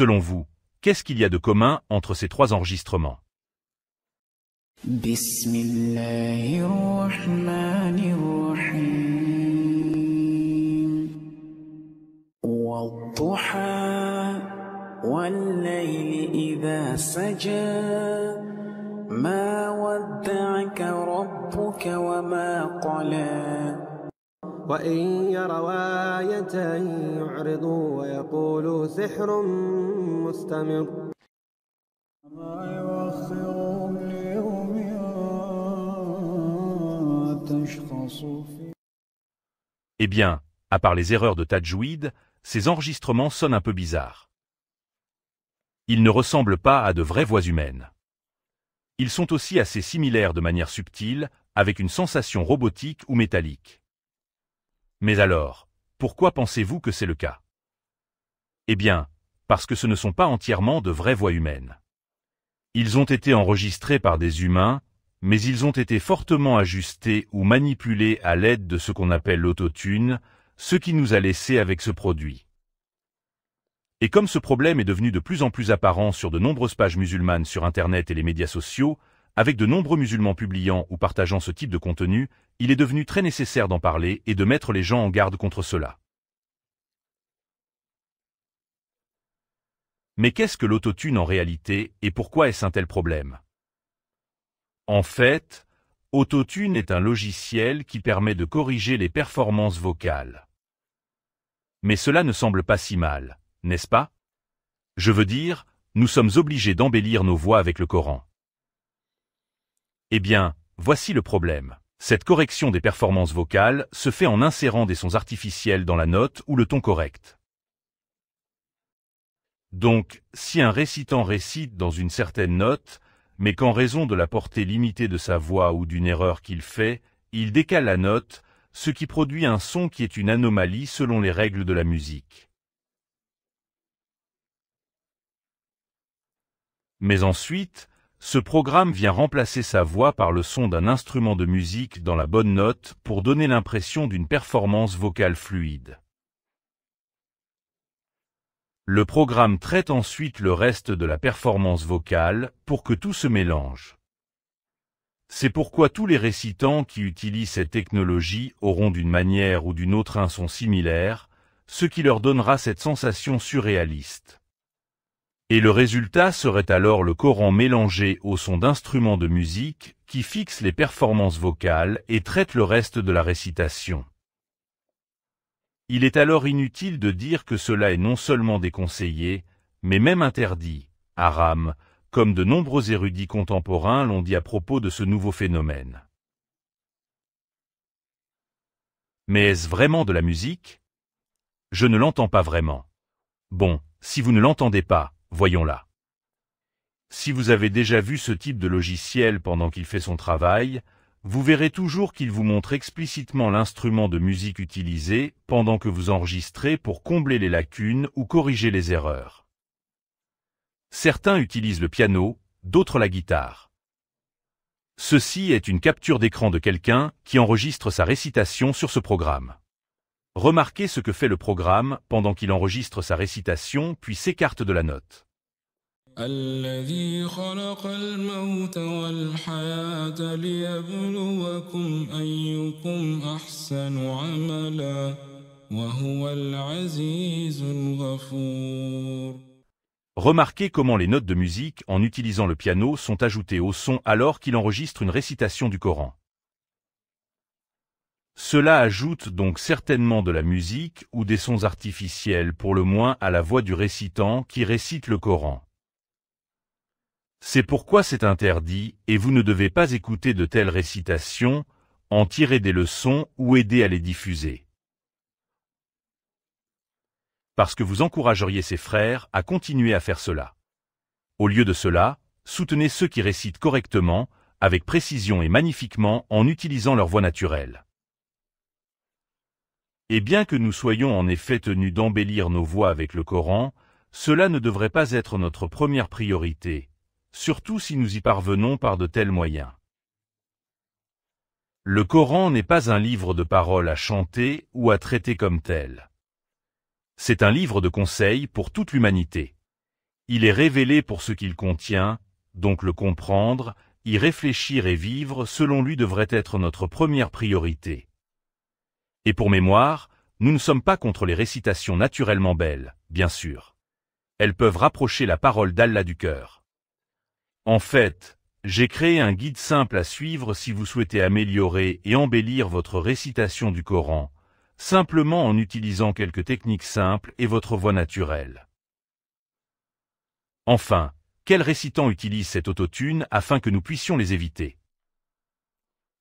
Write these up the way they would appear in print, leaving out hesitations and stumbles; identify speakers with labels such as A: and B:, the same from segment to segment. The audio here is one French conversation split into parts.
A: Selon vous, qu'est-ce qu'il y a de commun entre ces trois enregistrements?
B: بسم الله الرحمن الرحيم والضحى والليل إذا سجى ما ودعك ربك وما قلى
C: وإن يروا آية يعرضوا ويقولوا سحر مستمر
B: ما يوخرهم ليوم تشخص فيه.
A: Eh bien, à part les erreurs de tajwid, ces enregistrements sonnent un peu bizarres. Ils ne ressemblent pas à de vraies voix humaines. Ils sont aussi assez similaires de manière subtile, avec une sensation robotique ou métallique. Mais alors, pourquoi pensez-vous que c'est le cas? Eh bien, parce que ce ne sont pas entièrement de vraies voix humaines. Ils ont été enregistrés par des humains, mais ils ont été fortement ajustés ou manipulés à l'aide de ce qu'on appelle l'autotune, ce qui nous a laissé avec ce produit. Et comme ce problème est devenu de plus en plus apparent sur de nombreuses pages musulmanes sur Internet et les médias sociaux, avec de nombreux musulmans publiant ou partageant ce type de contenu, il est devenu très nécessaire d'en parler et de mettre les gens en garde contre cela. Mais qu'est-ce que l'autotune en réalité et pourquoi est-ce un tel problème? En fait, Autotune est un logiciel qui permet de corriger les performances vocales. Mais cela ne semble pas si mal, n'est-ce pas? Je veux dire, nous sommes obligés d'embellir nos voix avec le Coran. Eh bien, voici le problème. Cette correction des performances vocales se fait en insérant des sons artificiels dans la note ou le ton correct. Donc, si un récitant récite dans une certaine note, mais qu'en raison de la portée limitée de sa voix ou d'une erreur qu'il fait, il décale la note, ce qui produit un son qui est une anomalie selon les règles de la musique. Mais ensuite, ce programme vient remplacer sa voix par le son d'un instrument de musique dans la bonne note pour donner l'impression d'une performance vocale fluide. Le programme traite ensuite le reste de la performance vocale pour que tout se mélange. C'est pourquoi tous les récitants qui utilisent cette technologie auront d'une manière ou d'une autre un son similaire, ce qui leur donnera cette sensation surréaliste. Et le résultat serait alors le Coran mélangé au son d'instruments de musique qui fixe les performances vocales et traite le reste de la récitation. Il est alors inutile de dire que cela est non seulement déconseillé, mais même interdit, haram, comme de nombreux érudits contemporains l'ont dit à propos de ce nouveau phénomène. Mais est-ce vraiment de la musique? Je ne l'entends pas vraiment. Bon, si vous ne l'entendez pas, voyons-la. Si vous avez déjà vu ce type de logiciel pendant qu'il fait son travail, vous verrez toujours qu'il vous montre explicitement l'instrument de musique utilisé pendant que vous enregistrez pour combler les lacunes ou corriger les erreurs. Certains utilisent le piano, d'autres la guitare. Ceci est une capture d'écran de quelqu'un qui enregistre sa récitation sur ce programme. Remarquez ce que fait le programme pendant qu'il enregistre sa récitation puis s'écarte de la note.
D: الذي خلق الموت والحياة ليبلوكم أيكم أحسن عملا وهو العزيز الغفور.
A: Remarquez comment les notes de musique en utilisant le piano sont ajoutées au son alors qu'il enregistre une récitation du Coran. Cela ajoute donc certainement de la musique ou des sons artificiels pour le moins à la voix du récitant qui récite le Coran. C'est pourquoi c'est interdit et vous ne devez pas écouter de telles récitations, en tirer des leçons ou aider à les diffuser. Parce que vous encourageriez ces frères à continuer à faire cela. Au lieu de cela, soutenez ceux qui récitent correctement, avec précision et magnifiquement en utilisant leur voix naturelle. Et bien que nous soyons en effet tenus d'embellir nos voix avec le Coran, cela ne devrait pas être notre première priorité, surtout si nous y parvenons par de tels moyens. Le Coran n'est pas un livre de paroles à chanter ou à traiter comme tel. C'est un livre de conseils pour toute l'humanité. Il est révélé pour ce qu'il contient, donc le comprendre, y réfléchir et vivre selon lui devrait être notre première priorité. Et pour mémoire, nous ne sommes pas contre les récitations naturellement belles, bien sûr. Elles peuvent rapprocher la parole d'Allah du cœur. En fait, j'ai créé un guide simple à suivre si vous souhaitez améliorer et embellir votre récitation du Coran, simplement en utilisant quelques techniques simples et votre voix naturelle. Enfin, quels récitants utilisent cet autotune afin que nous puissions les éviter?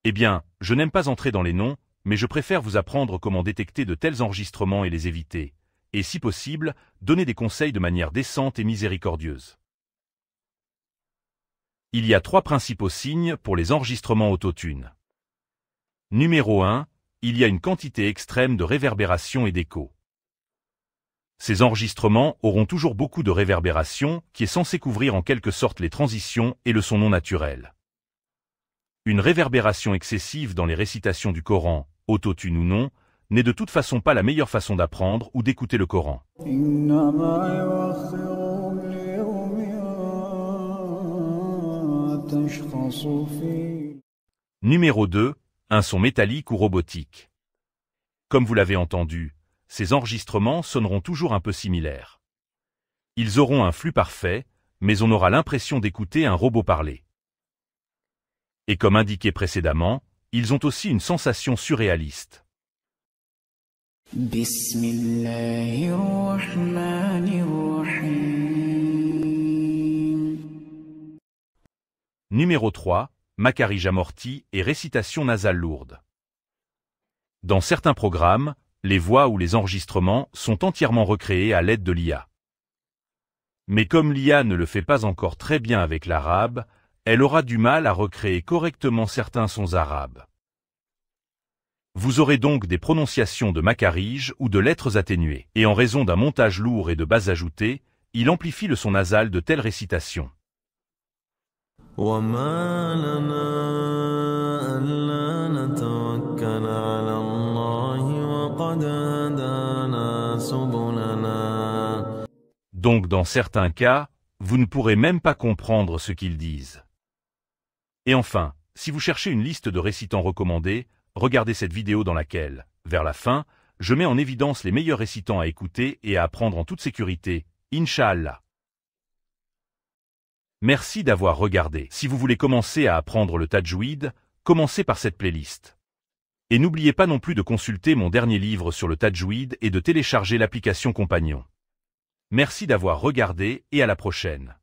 A: Eh bien, je n'aime pas entrer dans les noms, mais je préfère vous apprendre comment détecter de tels enregistrements et les éviter, et si possible, donner des conseils de manière décente et miséricordieuse. Il y a 3 principaux signes pour les enregistrements autotune. Numéro 1, il y a une quantité extrême de réverbération et d'écho. Ces enregistrements auront toujours beaucoup de réverbération qui est censée couvrir en quelque sorte les transitions et le son non naturel. Une réverbération excessive dans les récitations du Coran, autotune ou non, n'est de toute façon pas la meilleure façon d'apprendre ou d'écouter le Coran. Numéro 2, un son métallique ou robotique. Comme vous l'avez entendu, ces enregistrements sonneront toujours un peu similaires. Ils auront un flux parfait, mais on aura l'impression d'écouter un robot parler. Et comme indiqué précédemment, ils ont aussi une sensation surréaliste. Numéro 3, macarige amorti et récitation nasale lourde. Dans certains programmes, les voix ou les enregistrements sont entièrement recréés à l'aide de l'IA. Mais comme l'IA ne le fait pas encore très bien avec l'arabe, elle aura du mal à recréer correctement certains sons arabes. Vous aurez donc des prononciations de macarige ou de lettres atténuées, et en raison d'un montage lourd et de bases ajoutées, il amplifie le son nasal de telles récitations. Donc dans certains cas, vous ne pourrez même pas comprendre ce qu'ils disent. Et enfin, si vous cherchez une liste de récitants recommandés, regardez cette vidéo dans laquelle, vers la fin, je mets en évidence les meilleurs récitants à écouter et à apprendre en toute sécurité, Inch'Allah. Merci d'avoir regardé. Si vous voulez commencer à apprendre le tajwid, commencez par cette playlist. Et n'oubliez pas non plus de consulter mon dernier livre sur le tajwid et de télécharger l'application Compagnon. Merci d'avoir regardé et à la prochaine.